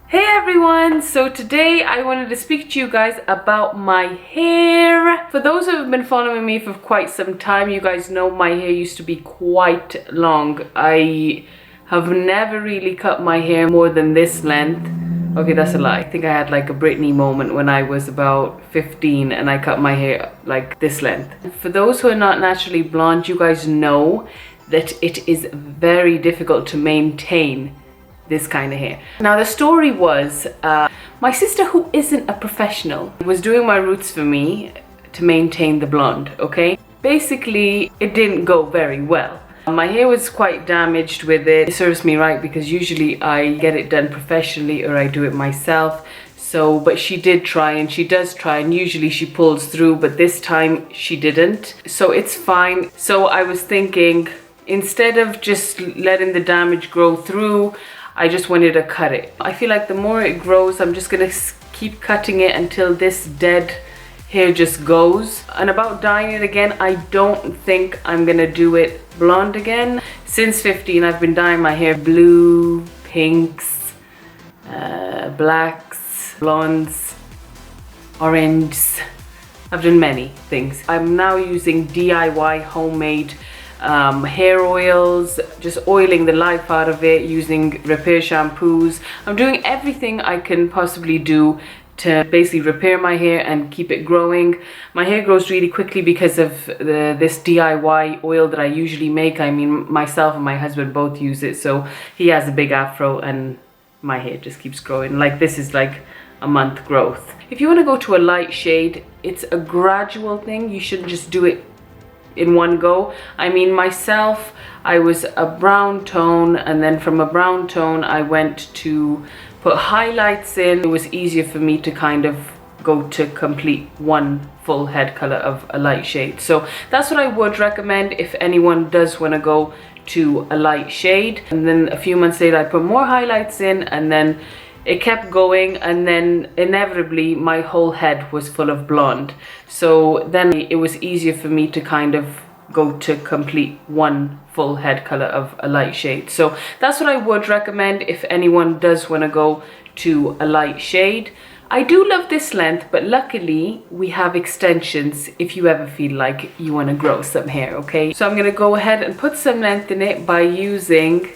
Hey everyone! So today I wanted to speak to you guys about my hair. For those who have been following me for quite some time, you guys know my hair used to be quite long. I have never really cut my hair more than this length. Okay, that's a lie. I think I had like a Britney moment when I was about 15 and I cut my hair like this length. For those who are not naturally blonde, you guys know that it is very difficult to maintain this kind of hair. Now the story was, my sister, who isn't a professional, was doing my roots for me to maintain the blonde, okay? Basically, it didn't go very well. My hair was quite damaged with it. It serves me right because usually I get it done professionally or I do it myself. So, but she did try and she does try and usually she pulls through, but this time she didn't. So it's fine. So I was thinking, instead of just letting the damage grow through, I just wanted to cut it. I feel like the more it grows, I'm just gonna keep cutting it until this dead hair just goes. And about dyeing it again, I don't think I'm gonna do it blonde again. Since 15, I've been dyeing my hair blue, pinks, blacks, blondes, oranges. I've done many things. I'm now using DIY homemade hair oils, just oiling the life out of it, using repair shampoos. I'm doing everything I can possibly do to basically repair my hair and keep it growing. My hair grows really quickly because of this DIY oil that I usually make. I mean, myself and my husband both use it, so he has a big afro and my hair just keeps growing. Like, this is like a month growth. If you want to go to a light shade, it's a gradual thing. You shouldn't just do it in one go. I mean, myself, I was a brown tone, and then from a brown tone I went to put highlights in. It was easier for me to kind of go to complete one full head color of a light shade. So that's what I would recommend if anyone does want to go to a light shade. And then a few months later I put more highlights in, and then it kept going, and then inevitably my whole head was full of blonde. So then it was easier for me to kind of go to complete one full head color of a light shade. So that's what I would recommend if anyone does want to go to a light shade. I do love this length, but luckily we have extensions if you ever feel like you want to grow some hair, okay? So I'm going to go ahead and put some length in it by using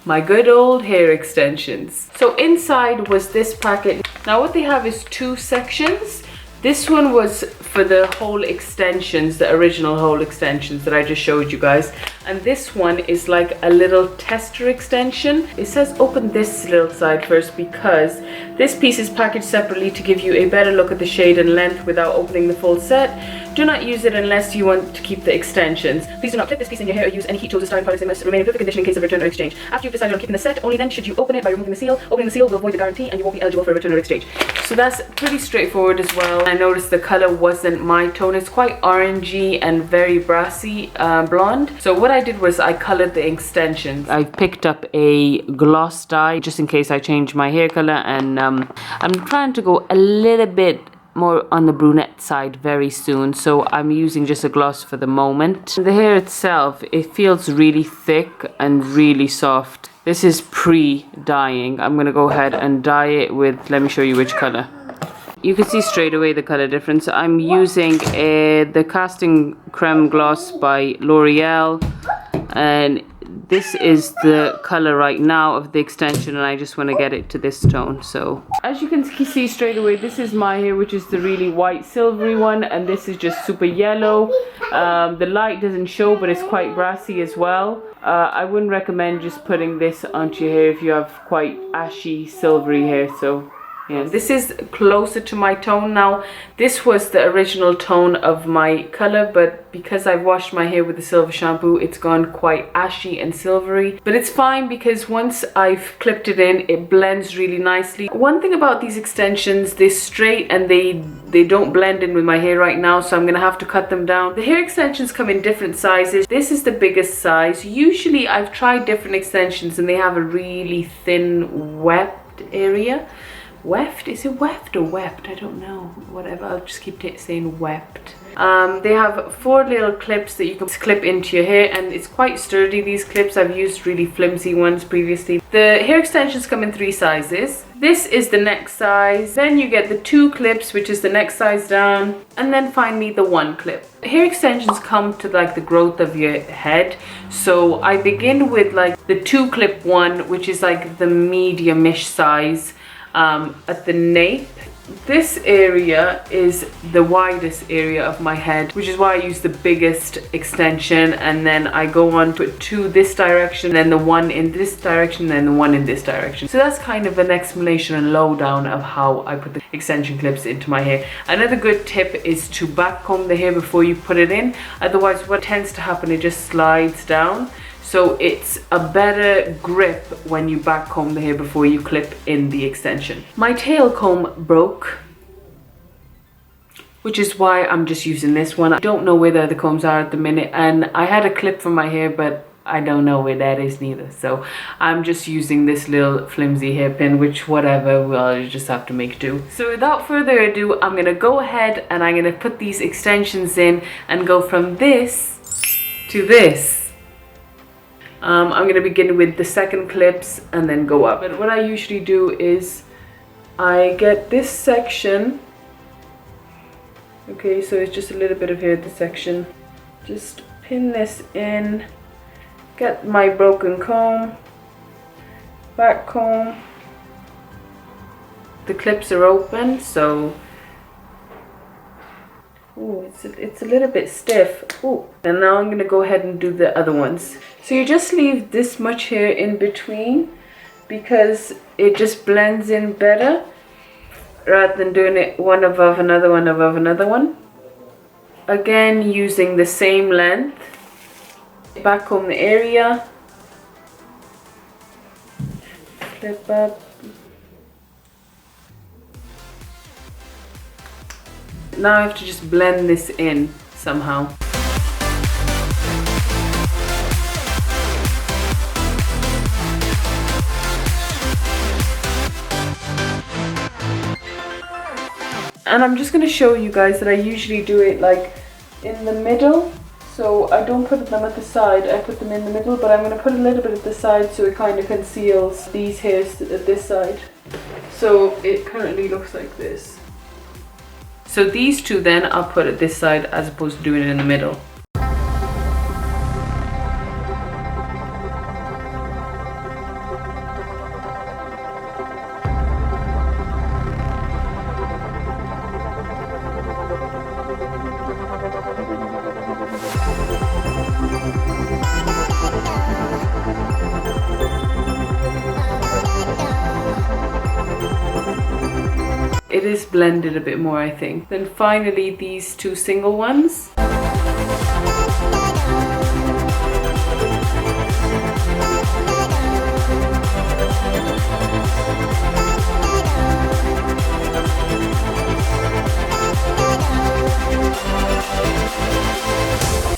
my good old hair extensions. So inside was this packet. Now what they have is two sections. This one was for the whole extensions, the original whole extensions that I just showed you guys. And this one is like a little tester extension. It says open this little side first because this piece is packaged separately to give you a better look at the shade and length without opening the full set. Do not use it unless you want to keep the extensions. Please do not clip this piece in your hair or use any heat tools or styling products. They must remain in perfect condition in case of return or exchange. After you've decided on keeping the set, only then should you open it by removing the seal. Opening the seal will void the guarantee and you won't be eligible for a return or exchange. So that's pretty straightforward as well. I noticed the color wasn't my tone. It's quite orangey and very brassy blonde. So what I did was I colored the extensions. I picked up a gloss dye just in case I change my hair color, and I'm trying to go a little bit more on the brunette side very soon, so I'm using just a gloss for the moment. The hair itself, it feels really thick and really soft. This is pre-dyeing. I'm gonna go ahead and dye it with, let me show you which color. You can see straight away the color difference. I'm using the Casting Creme Gloss by L'Oreal, and this is the color right now of the extension, and I just want to get it to this tone. So as you can see straight away, this is my hair, which is the really white silvery one, and this is just super yellow. The light doesn't show, but it's quite brassy as well. I wouldn't recommend just putting this onto your hair if you have quite ashy silvery hair. So yeah, this is closer to my tone now. This was the original tone of my color, but because I've washed my hair with the silver shampoo, it's gone quite ashy and silvery. But it's fine because once I've clipped it in, it blends really nicely. One thing about these extensions, they're straight and they don't blend in with my hair right now, so I'm gonna have to cut them down. The hair extensions come in different sizes. This is the biggest size. Usually I've tried different extensions and they have a really thin, webbed area. weft. Is it weft or wept? I don't know. Whatever. I'll just keep saying wept. They have 4 little clips that you can clip into your hair, and it's quite sturdy, these clips. I've used really flimsy ones previously. The hair extensions come in 3 sizes. This is the next size. Then you get the 2 clips, which is the next size down, and then finally the 1 clip. Hair extensions come to like the growth of your head, so I begin with like the 2 clip one, which is like the medium-ish size at the nape. This area is the widest area of my head, which is why I use the biggest extension, and then I go on to this direction, then the one in this direction, then the one in this direction. So that's kind of an explanation and lowdown of how I put the extension clips into my hair. Another good tip is to back comb the hair before you put it in, otherwise what tends to happen, it just slides down. So it's a better grip when you back comb the hair before you clip in the extension. My tail comb broke, which is why I'm just using this one. I don't know where the other combs are at the minute, and I had a clip for my hair, but I don't know where that is neither. So I'm just using this little flimsy hairpin, which whatever, well, you just have to make do. So without further ado, I'm gonna go ahead and I'm gonna put these extensions in and go from this to this. I'm going to begin with the 2nd clips and then go up. But what I usually do is I get this section. Okay, so it's just a little bit of hair at the section. Just pin this in, get my broken comb, back comb. The clips are open, so ooh, it's a little bit stiff. Ooh. And now I'm going to go ahead and do the other ones. So you just leave this much hair in between because it just blends in better rather than doing it one above another, one above another one. Again, using the same length. Back comb the area. Flip up. Now I have to just blend this in somehow. And I'm just going to show you guys that I usually do it like in the middle. So I don't put them at the side, I put them in the middle, but I'm going to put a little bit at the side so it kind of conceals these hairs at this side. So it currently looks like this. So these 2 then I'll put at this side as opposed to doing it in the middle. It is blended a bit more, I think. Then finally these 2 single ones.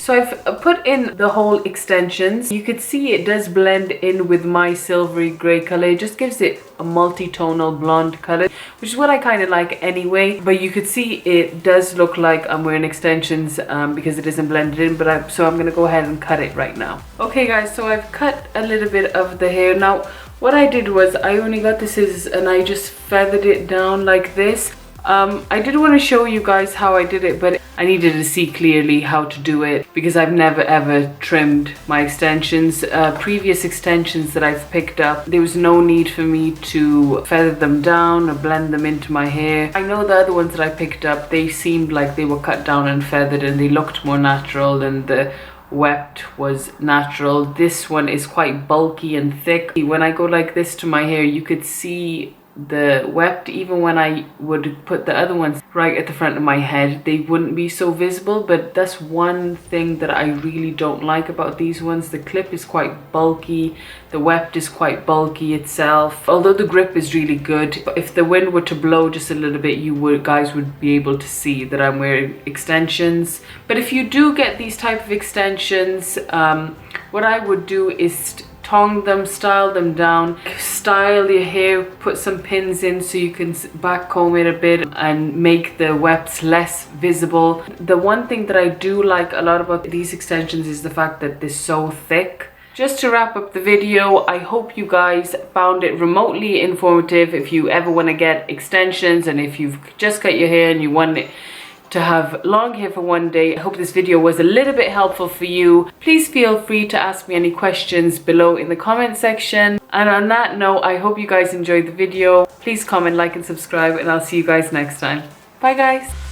So I've put in the whole extensions. You could see it does blend in with my silvery grey color. It just gives it a multi-tonal blonde color, which is what I kind of like anyway. But you could see it does look like I'm wearing extensions because it isn't blended in. But so I'm going to go ahead and cut it right now. Okay guys, so I've cut a little bit of the hair. Now what I did was I only got the scissors and I just feathered it down like this. I did want to show you guys how I did it, but I needed to see clearly how to do it because I've never ever trimmed my extensions. Previous extensions that I've picked up, there was no need for me to feather them down or blend them into my hair. I know the other ones that I picked up, they seemed like they were cut down and feathered and they looked more natural, and the wept was natural. This one is quite bulky and thick. When I go like this to my hair, you could see the wept. Even when I would put the other ones right at the front of my head, they wouldn't be so visible. But that's one thing that I really don't like about these ones. The clip is quite bulky, the wept is quite bulky itself, although the grip is really good. If the wind were to blow just a little bit, you guys would be able to see that I'm wearing extensions. But if you do get these type of extensions, what I would do is tong them, style them down, style your hair, put some pins in so you can back comb it a bit and make the wefts less visible. The one thing that I do like a lot about these extensions is the fact that they're so thick. Just to wrap up the video, I hope you guys found it remotely informative. If you ever want to get extensions, and if you've just cut your hair and you want it to have long hair for one day, I hope this video was a little bit helpful for you. Please feel free to ask me any questions below in the comment section. And on that note, I hope you guys enjoyed the video. Please comment, like and subscribe, and I'll see you guys next time. Bye guys.